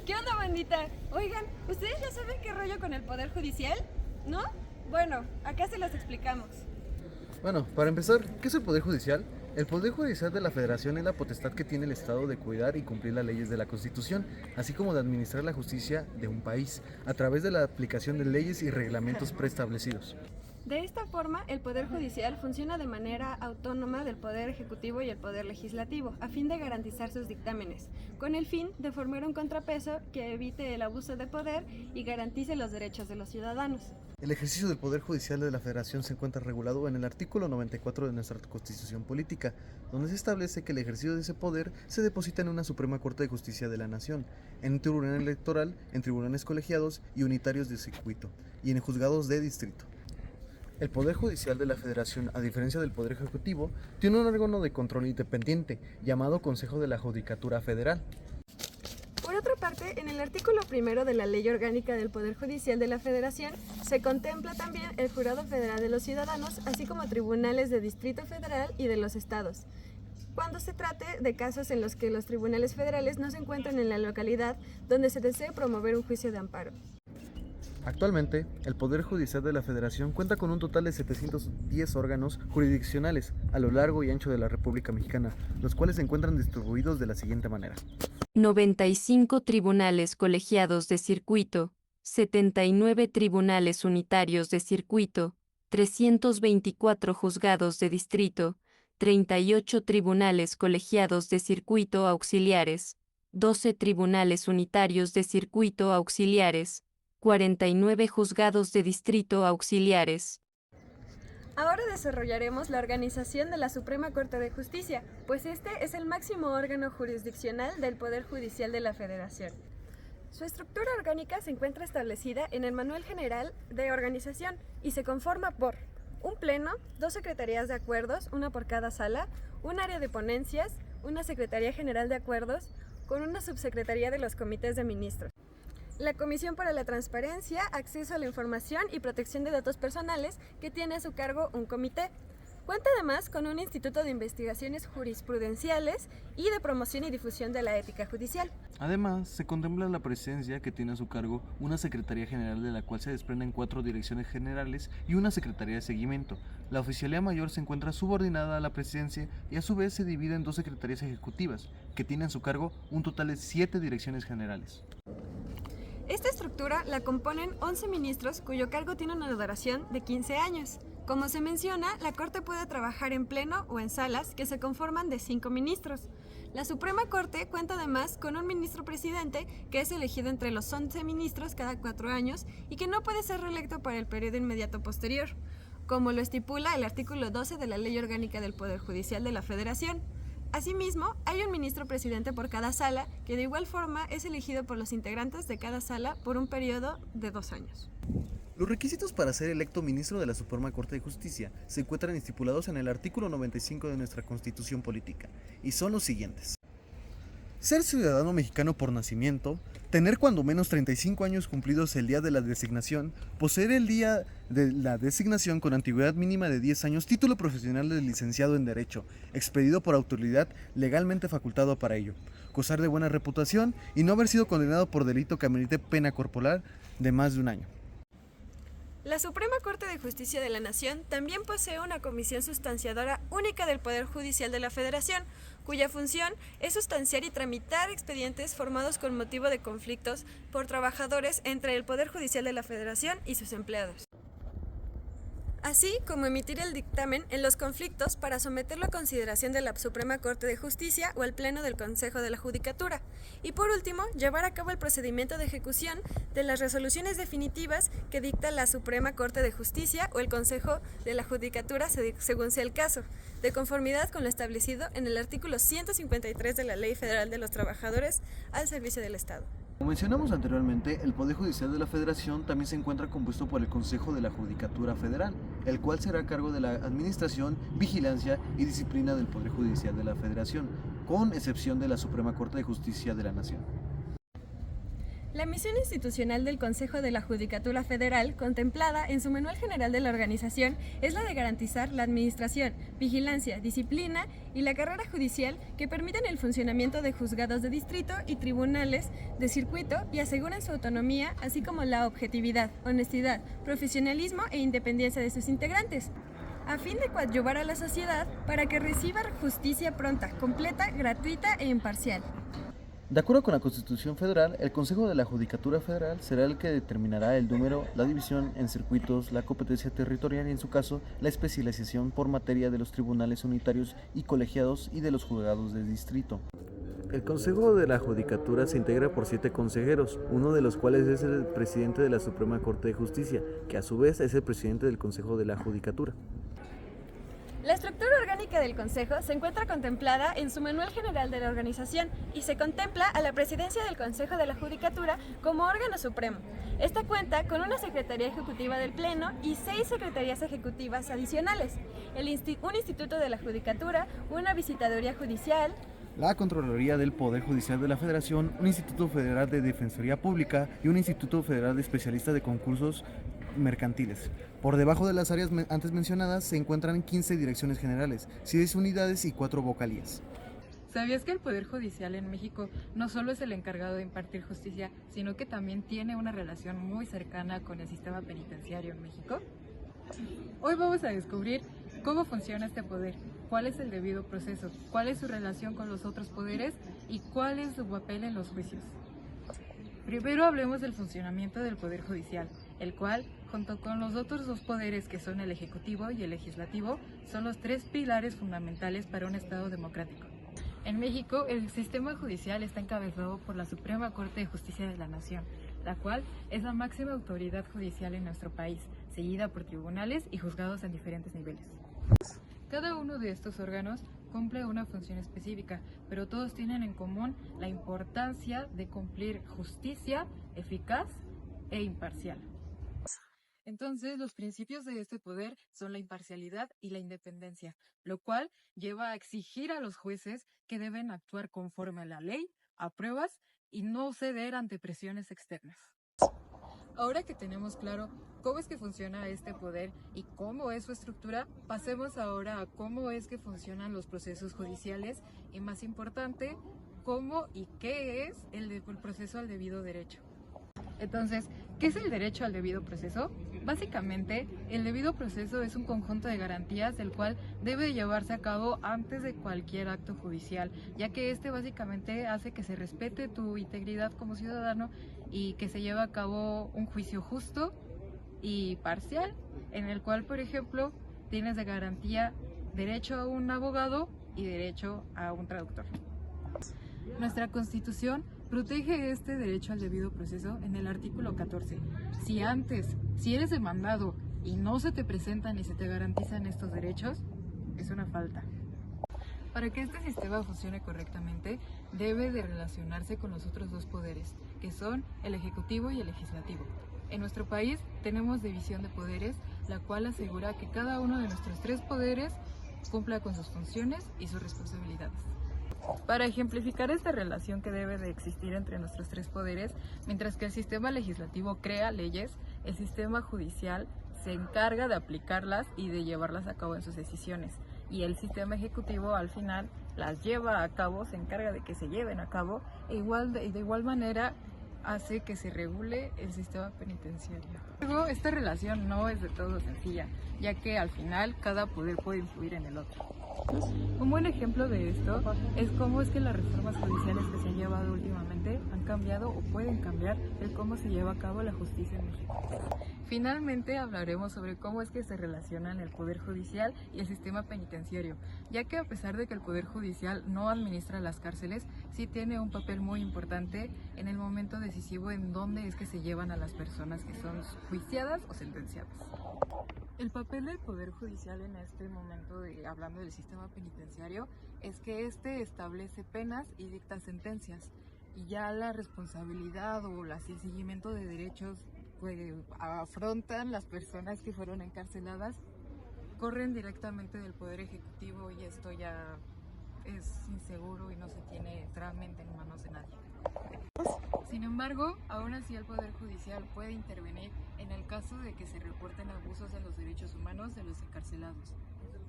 ¿Qué onda, bandita? Oigan, ¿ustedes ya saben qué rollo con el Poder Judicial? ¿No? Bueno, acá se los explicamos. Bueno, para empezar, ¿qué es el Poder Judicial? El Poder Judicial de la Federación es la potestad que tiene el Estado de cuidar y cumplir las leyes de la Constitución, así como de administrar la justicia de un país, a través de la aplicación de leyes y reglamentos preestablecidos. De esta forma, el Poder Judicial funciona de manera autónoma del Poder Ejecutivo y el Poder Legislativo, a fin de garantizar sus dictámenes, con el fin de formar un contrapeso que evite el abuso de poder y garantice los derechos de los ciudadanos. El ejercicio del Poder Judicial de la Federación se encuentra regulado en el artículo 94 de nuestra Constitución Política, donde se establece que el ejercicio de ese poder se deposita en una Suprema Corte de Justicia de la Nación, en un tribunal electoral, en tribunales colegiados y unitarios de circuito, y en juzgados de distrito. El Poder Judicial de la Federación, a diferencia del Poder Ejecutivo, tiene un órgano de control independiente, llamado Consejo de la Judicatura Federal. Por otra parte, en el artículo 1 de la Ley Orgánica del Poder Judicial de la Federación se contempla también el Jurado Federal de los Ciudadanos, así como tribunales de Distrito Federal y de los estados, cuando se trate de casos en los que los tribunales federales no se encuentran en la localidad donde se desee promover un juicio de amparo. Actualmente, el Poder Judicial de la Federación cuenta con un total de 710 órganos jurisdiccionales a lo largo y ancho de la República Mexicana, los cuales se encuentran distribuidos de la siguiente manera. 95 tribunales colegiados de circuito, 79 tribunales unitarios de circuito, 324 juzgados de distrito, 38 tribunales colegiados de circuito auxiliares, 12 tribunales unitarios de circuito auxiliares, 49 juzgados de distrito auxiliares. Ahora desarrollaremos la organización de la Suprema Corte de Justicia, pues este es el máximo órgano jurisdiccional del Poder Judicial de la Federación. Su estructura orgánica se encuentra establecida en el Manual General de Organización y se conforma por un pleno, 2 secretarías de acuerdos, una por cada sala, un área de ponencias, una secretaría general de acuerdos, con una subsecretaría de los comités de ministros. La Comisión para la Transparencia, Acceso a la Información y Protección de Datos Personales, que tiene a su cargo un comité. Cuenta además con un Instituto de Investigaciones Jurisprudenciales y de Promoción y Difusión de la Ética Judicial. Además, se contempla la presidencia, que tiene a su cargo una Secretaría General, de la cual se desprenden 4 direcciones generales y una Secretaría de Seguimiento. La Oficialía Mayor se encuentra subordinada a la presidencia y a su vez se divide en 2 secretarías ejecutivas, que tienen a su cargo un total de 7 direcciones generales. Esta estructura la componen 11 ministros cuyo cargo tiene una duración de 15 años. Como se menciona, la Corte puede trabajar en pleno o en salas que se conforman de 5 ministros. La Suprema Corte cuenta además con un ministro presidente que es elegido entre los 11 ministros cada 4 años y que no puede ser reelecto para el periodo inmediato posterior, como lo estipula el artículo 12 de la Ley Orgánica del Poder Judicial de la Federación. Asimismo, hay un ministro presidente por cada sala, que de igual forma es elegido por los integrantes de cada sala por un periodo de 2 años. Los requisitos para ser electo ministro de la Suprema Corte de Justicia se encuentran estipulados en el artículo 95 de nuestra Constitución Política, y son los siguientes. Ser ciudadano mexicano por nacimiento, tener cuando menos 35 años cumplidos el día de la designación, poseer el día de la designación con antigüedad mínima de 10 años, título profesional de licenciado en Derecho, expedido por autoridad legalmente facultado para ello, gozar de buena reputación y no haber sido condenado por delito que amerite pena corporal de más de 1 año. La Suprema Corte de Justicia de la Nación también posee una comisión sustanciadora única del Poder Judicial de la Federación, cuya función es sustanciar y tramitar expedientes formados con motivo de conflictos por trabajadores entre el Poder Judicial de la Federación y sus empleados, así como emitir el dictamen en los conflictos para someterlo a consideración de la Suprema Corte de Justicia o al Pleno del Consejo de la Judicatura, y por último, llevar a cabo el procedimiento de ejecución de las resoluciones definitivas que dicta la Suprema Corte de Justicia o el Consejo de la Judicatura según sea el caso, de conformidad con lo establecido en el artículo 153 de la Ley Federal de los Trabajadores al Servicio del Estado. Como mencionamos anteriormente, el Poder Judicial de la Federación también se encuentra compuesto por el Consejo de la Judicatura Federal, el cual será a cargo de la administración, vigilancia y disciplina del Poder Judicial de la Federación, con excepción de la Suprema Corte de Justicia de la Nación. La misión institucional del Consejo de la Judicatura Federal, contemplada en su Manual General de la Organización, es la de garantizar la administración, vigilancia, disciplina y la carrera judicial que permiten el funcionamiento de juzgados de distrito y tribunales de circuito y aseguran su autonomía, así como la objetividad, honestidad, profesionalismo e independencia de sus integrantes, a fin de coadyuvar a la sociedad para que reciba justicia pronta, completa, gratuita e imparcial. De acuerdo con la Constitución Federal, el Consejo de la Judicatura Federal será el que determinará el número, la división en circuitos, la competencia territorial y, en su caso, la especialización por materia de los tribunales unitarios y colegiados y de los juzgados de distrito. El Consejo de la Judicatura se integra por 7 consejeros, uno de los cuales es el presidente de la Suprema Corte de Justicia, que a su vez es el presidente del Consejo de la Judicatura. La estructura orgánica del Consejo se encuentra contemplada en su Manual General de la Organización y se contempla a la presidencia del Consejo de la Judicatura como órgano supremo. Esta cuenta con una Secretaría Ejecutiva del Pleno y 6 Secretarías Ejecutivas adicionales, un Instituto de la Judicatura, una Visitaduría Judicial, La Contraloría del Poder Judicial de la Federación, un Instituto Federal de Defensoría Pública y un Instituto Federal de Especialistas de Concursos Mercantiles. Por debajo de las áreas antes mencionadas se encuentran 15 direcciones generales, 6 unidades y 4 vocalías. ¿Sabías que el Poder Judicial en México no solo es el encargado de impartir justicia, sino que también tiene una relación muy cercana con el sistema penitenciario en México? Hoy vamos a descubrir cómo funciona este poder, cuál es el debido proceso, cuál es su relación con los otros poderes y cuál es su papel en los juicios. Primero hablemos del funcionamiento del Poder Judicial, el cual, junto con los otros 2 poderes que son el Ejecutivo y el Legislativo, son los 3 pilares fundamentales para un Estado democrático. En México, el sistema judicial está encabezado por la Suprema Corte de Justicia de la Nación, la cual es la máxima autoridad judicial en nuestro país, seguida por tribunales y juzgados en diferentes niveles. Cada uno de estos órganos cumple una función específica, pero todos tienen en común la importancia de cumplir justicia eficaz e imparcial. Entonces, los principios de este poder son la imparcialidad y la independencia, lo cual lleva a exigir a los jueces que deben actuar conforme a la ley, a pruebas y no ceder ante presiones externas. Ahora que tenemos claro cómo es que funciona este poder y cómo es su estructura, pasemos ahora a cómo es que funcionan los procesos judiciales y, más importante, cómo y qué es el proceso al debido derecho. Entonces, ¿qué es el derecho al debido proceso? Básicamente, el debido proceso es un conjunto de garantías del cual debe llevarse a cabo antes de cualquier acto judicial, ya que este básicamente hace que se respete tu integridad como ciudadano y que se lleve a cabo un juicio justo y parcial, en el cual, por ejemplo, tienes de garantía derecho a un abogado y derecho a un traductor. Nuestra Constitución protege este derecho al debido proceso en el artículo 14. Si eres demandado y no se te presentan ni se te garantizan estos derechos, es una falta. Para que este sistema funcione correctamente, debe de relacionarse con los otros 2 poderes, que son el Ejecutivo y el Legislativo. En nuestro país tenemos división de poderes, la cual asegura que cada uno de nuestros 3 poderes cumpla con sus funciones y sus responsabilidades. Para ejemplificar esta relación que debe de existir entre nuestros 3 poderes, mientras que el sistema legislativo crea leyes, el sistema judicial se encarga de aplicarlas y de llevarlas a cabo en sus decisiones, y el sistema ejecutivo al final las lleva a cabo, se encarga de que se lleven a cabo, de igual manera hace que se regule el sistema penitenciario. Luego, esta relación no es de todo sencilla, ya que al final cada poder puede influir en el otro. Un buen ejemplo de esto es cómo es que las reformas judiciales que se han llevado últimamente han cambiado o pueden cambiar el cómo se lleva a cabo la justicia en México. Finalmente hablaremos sobre cómo es que se relacionan el Poder Judicial y el sistema penitenciario, ya que a pesar de que el Poder Judicial no administra las cárceles, sí tiene un papel muy importante en el momento decisivo en dónde es que se llevan a las personas que son juiciadas o sentenciadas. El papel del Poder Judicial en este momento, hablando del sistema penitenciario, es que este establece penas y dicta sentencias, y ya la responsabilidad o el seguimiento de derechos que afrontan las personas que fueron encarceladas corren directamente del Poder Ejecutivo, y esto ya es inseguro y no se tiene realmente en manos de nadie. Sin embargo, aún así el Poder Judicial puede intervenir en el caso de que se reporten abusos de los derechos humanos de los encarcelados,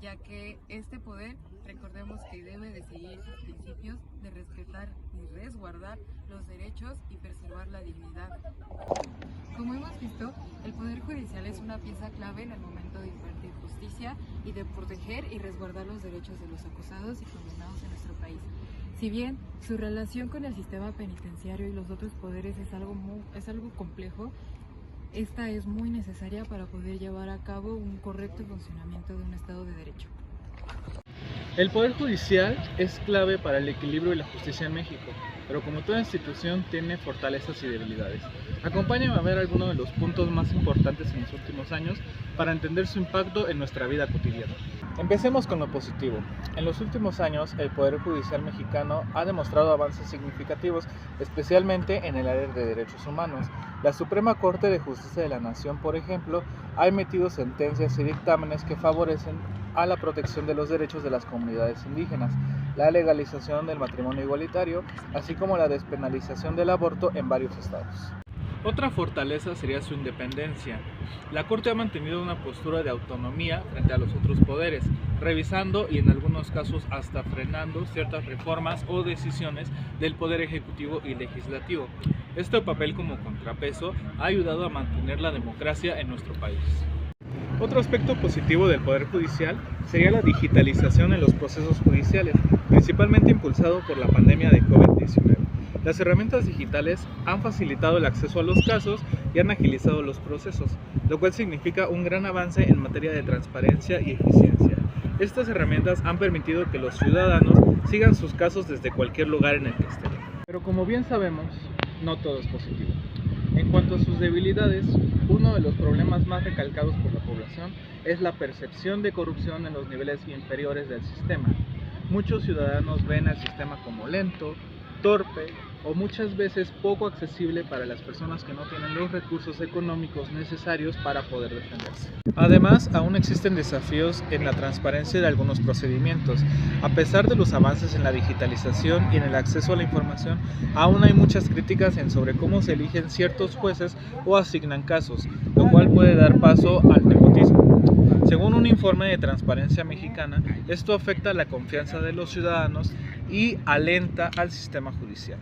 ya que este poder, recordemos que debe de seguir sus principios de respetar y resguardar los derechos y preservar la dignidad. Como hemos visto, el Poder Judicial es una pieza clave en el momento de impartir justicia y de proteger y resguardar los derechos de los acusados y condenados en nuestro país. Si bien su relación con el sistema penitenciario y los otros poderes es algo complejo, esta es muy necesaria para poder llevar a cabo un correcto funcionamiento de un Estado de Derecho. El Poder Judicial es clave para el equilibrio y la justicia en México, pero como toda institución tiene fortalezas y debilidades. Acompáñame a ver algunos de los puntos más importantes en los últimos años para entender su impacto en nuestra vida cotidiana. Empecemos con lo positivo. En los últimos años, el Poder Judicial mexicano ha demostrado avances significativos, especialmente en el área de derechos humanos. La Suprema Corte de Justicia de la Nación, por ejemplo, ha emitido sentencias y dictámenes que favorecen a la protección de los derechos de las comunidades indígenas, la legalización del matrimonio igualitario, así como la despenalización del aborto en varios estados. Otra fortaleza sería su independencia. La Corte ha mantenido una postura de autonomía frente a los otros poderes, revisando y en algunos casos hasta frenando ciertas reformas o decisiones del Poder Ejecutivo y Legislativo. Este papel como contrapeso ha ayudado a mantener la democracia en nuestro país. Otro aspecto positivo del Poder Judicial sería la digitalización en los procesos judiciales, principalmente impulsado por la pandemia de COVID-19. Las herramientas digitales han facilitado el acceso a los casos y han agilizado los procesos, lo cual significa un gran avance en materia de transparencia y eficiencia. Estas herramientas han permitido que los ciudadanos sigan sus casos desde cualquier lugar en el que estén. Pero como bien sabemos, no todo es positivo. En cuanto a sus debilidades, uno de los problemas más recalcados por la población es la percepción de corrupción en los niveles inferiores del sistema. Muchos ciudadanos ven al sistema como lento, torpe o muchas veces poco accesible para las personas que no tienen los recursos económicos necesarios para poder defenderse. Además, aún existen desafíos en la transparencia de algunos procedimientos. A pesar de los avances en la digitalización y en el acceso a la información, aún hay muchas críticas sobre cómo se eligen ciertos jueces o asignan casos, lo cual puede dar paso al nepotismo. Según un informe de Transparencia Mexicana, esto afecta la confianza de los ciudadanos y alenta al sistema judicial.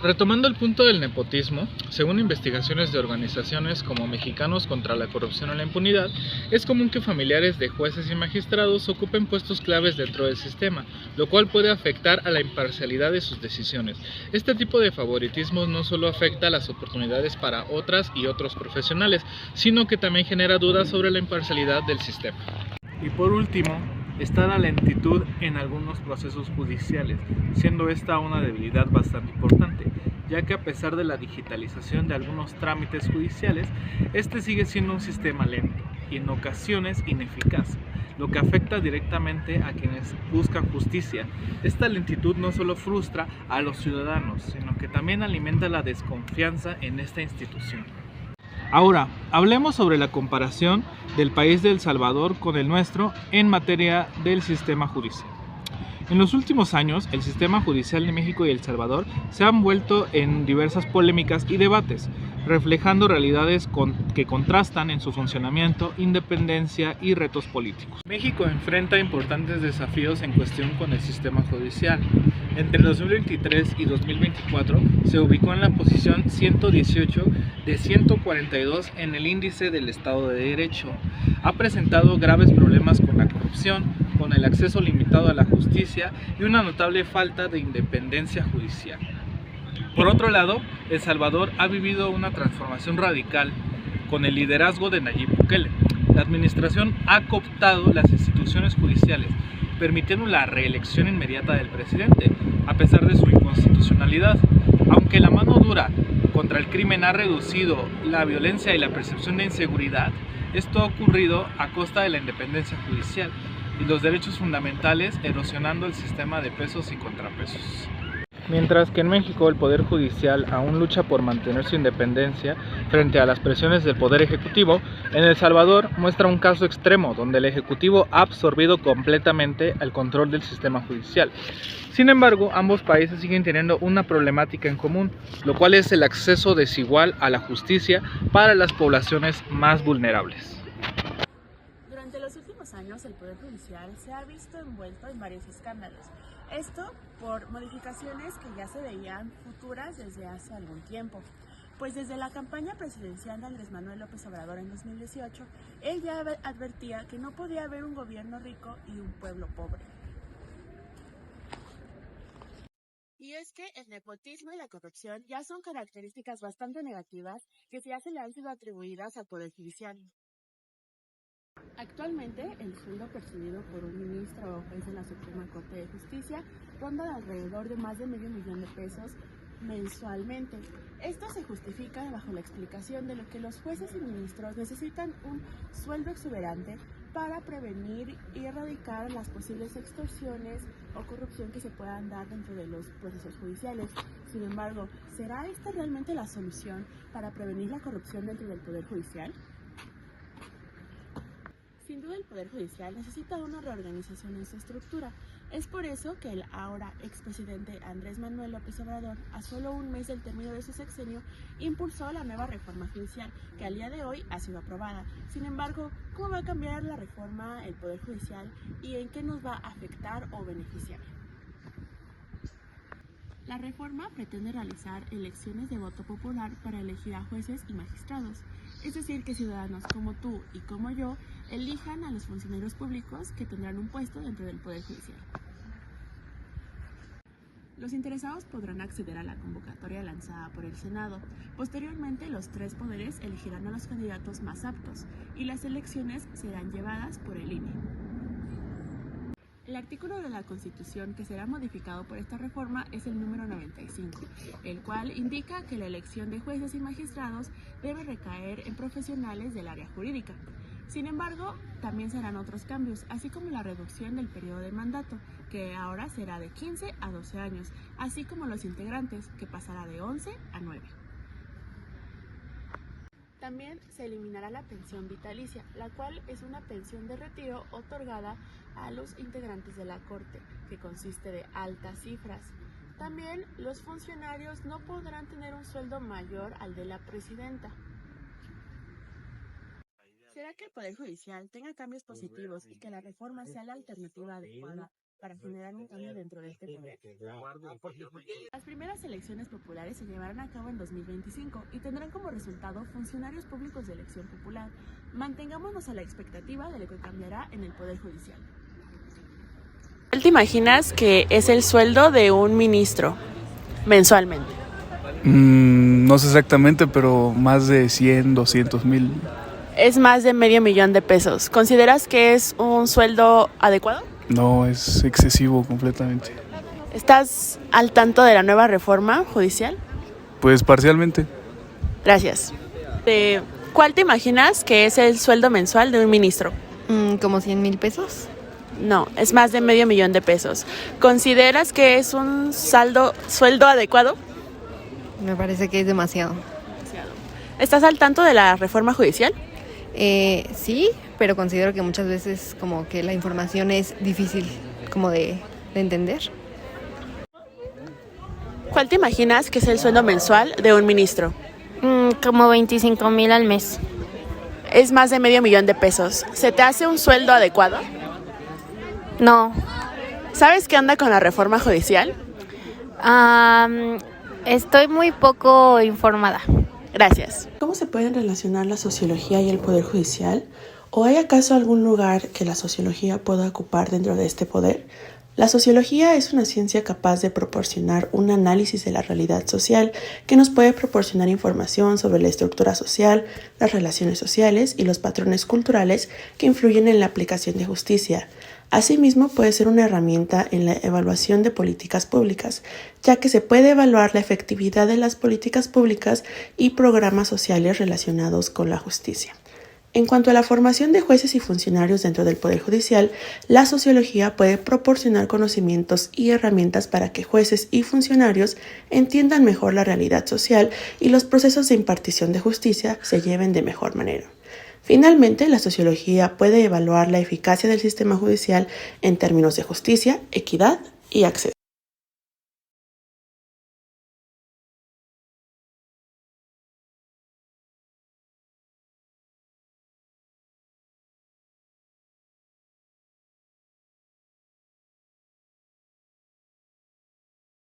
Retomando el punto del nepotismo, según investigaciones de organizaciones como Mexicanos contra la Corrupción y la Impunidad, es común que familiares de jueces y magistrados ocupen puestos claves dentro del sistema, lo cual puede afectar a la imparcialidad de sus decisiones. Este tipo de favoritismo no solo afecta las oportunidades para otras y otros profesionales, sino que también genera dudas sobre la imparcialidad del sistema. Y por último, está la lentitud en algunos procesos judiciales, siendo esta una debilidad bastante importante, ya que a pesar de la digitalización de algunos trámites judiciales, este sigue siendo un sistema lento y en ocasiones ineficaz, lo que afecta directamente a quienes buscan justicia. Esta lentitud no solo frustra a los ciudadanos, sino que también alimenta la desconfianza en esta institución. Ahora, hablemos sobre la comparación del país de El Salvador con el nuestro en materia del sistema judicial. En los últimos años, el sistema judicial de México y El Salvador se han vuelto en diversas polémicas y debates, reflejando realidades que contrastan en su funcionamiento, independencia y retos políticos. México enfrenta importantes desafíos en cuestión con el sistema judicial. Entre 2023 y 2024 se ubicó en la posición 118 de 142 en el índice del Estado de Derecho. Ha presentado graves problemas con la corrupción, con el acceso limitado a la justicia y una notable falta de independencia judicial. Por otro lado, El Salvador ha vivido una transformación radical con el liderazgo de Nayib Bukele. La administración ha cooptado las instituciones judiciales, permitiendo la reelección inmediata del presidente, a pesar de su inconstitucionalidad. Aunque la mano dura contra el crimen ha reducido la violencia y la percepción de inseguridad, esto ha ocurrido a costa de la independencia judicial y los derechos fundamentales, erosionando el sistema de pesos y contrapesos. Mientras que en México el Poder Judicial aún lucha por mantener su independencia frente a las presiones del Poder Ejecutivo, en El Salvador muestra un caso extremo donde el Ejecutivo ha absorbido completamente el control del sistema judicial. Sin embargo, ambos países siguen teniendo una problemática en común, lo cual es el acceso desigual a la justicia para las poblaciones más vulnerables. Durante los últimos años, el Poder Judicial se ha visto envuelto en varios escándalos. Esto por modificaciones que ya se veían futuras desde hace algún tiempo. Pues desde la campaña presidencial de Andrés Manuel López Obrador en 2018, él ya advertía que no podía haber un gobierno rico y un pueblo pobre. Y es que el nepotismo y la corrupción ya son características bastante negativas que ya se le han sido atribuidas al Poder Judicial. Actualmente, el sueldo percibido por un ministro o juez de la Suprema Corte de Justicia ronda de alrededor de más de $500,000 mensualmente. Esto se justifica bajo la explicación de lo que los jueces y ministros necesitan un sueldo exuberante para prevenir y erradicar las posibles extorsiones o corrupción que se puedan dar dentro de los procesos judiciales. Sin embargo, ¿será esta realmente la solución para prevenir la corrupción dentro del Poder Judicial? Sin duda el Poder Judicial necesita una reorganización en su estructura. Es por eso que el ahora expresidente Andrés Manuel López Obrador, a solo un mes del término de su sexenio, impulsó la nueva reforma judicial, que al día de hoy ha sido aprobada. Sin embargo, ¿cómo va a cambiar la reforma el Poder Judicial y en qué nos va a afectar o beneficiar? La reforma pretende realizar elecciones de voto popular para elegir a jueces y magistrados, es decir, que ciudadanos como tú y como yo elijan a los funcionarios públicos que tendrán un puesto dentro del Poder Judicial. Los interesados podrán acceder a la convocatoria lanzada por el Senado. Posteriormente, los tres poderes elegirán a los candidatos más aptos y las elecciones serán llevadas por el INE. El artículo de la Constitución que será modificado por esta reforma es el número 95, el cual indica que la elección de jueces y magistrados debe recaer en profesionales del área jurídica. Sin embargo, también serán otros cambios, así como la reducción del periodo de mandato, que ahora será de 15 a 12 años, así como los integrantes, que pasará de 11 a 9. También se eliminará la pensión vitalicia, la cual es una pensión de retiro otorgada a los integrantes de la Corte, que consiste de altas cifras. También los funcionarios no podrán tener un sueldo mayor al de la presidenta. ¿Será que el Poder Judicial tenga cambios positivos y que la reforma sea la alternativa adecuada para generar un cambio dentro de este poder? Las primeras elecciones populares se llevarán a cabo en 2025 y tendrán como resultado funcionarios públicos de elección popular. Mantengámonos a la expectativa de lo que cambiará en el Poder Judicial. ¿Cuál te imaginas que es el sueldo de un ministro mensualmente? No sé exactamente, pero más de 100, 200 mil. Es más de $500,000. ¿Consideras que es un sueldo adecuado? No, es excesivo completamente. ¿Estás al tanto de la nueva reforma judicial? Pues parcialmente. Gracias. ¿Cuál te imaginas que es el sueldo mensual de un ministro? ¿Como 100,000 pesos? No, es más de $500,000. ¿Consideras que es un sueldo adecuado? Me parece que es demasiado. ¿Estás al tanto de la reforma judicial? Sí, pero considero que muchas veces como que la información es difícil como de entender. ¿Cuál te imaginas que es el sueldo mensual de un ministro? Como 25,000 al mes. Es más de $500,000. ¿Se te hace un sueldo adecuado? No. ¿Sabes qué onda con la reforma judicial? Estoy muy poco informada. Gracias. ¿Cómo se pueden relacionar la sociología y el Poder Judicial? ¿O hay acaso algún lugar que la sociología pueda ocupar dentro de este poder? La sociología es una ciencia capaz de proporcionar un análisis de la realidad social que nos puede proporcionar información sobre la estructura social, las relaciones sociales y los patrones culturales que influyen en la aplicación de justicia. Asimismo, puede ser una herramienta en la evaluación de políticas públicas, ya que se puede evaluar la efectividad de las políticas públicas y programas sociales relacionados con la justicia. En cuanto a la formación de jueces y funcionarios dentro del Poder Judicial, la sociología puede proporcionar conocimientos y herramientas para que jueces y funcionarios entiendan mejor la realidad social y los procesos de impartición de justicia se lleven de mejor manera. Finalmente, la sociología puede evaluar la eficacia del sistema judicial en términos de justicia, equidad y acceso.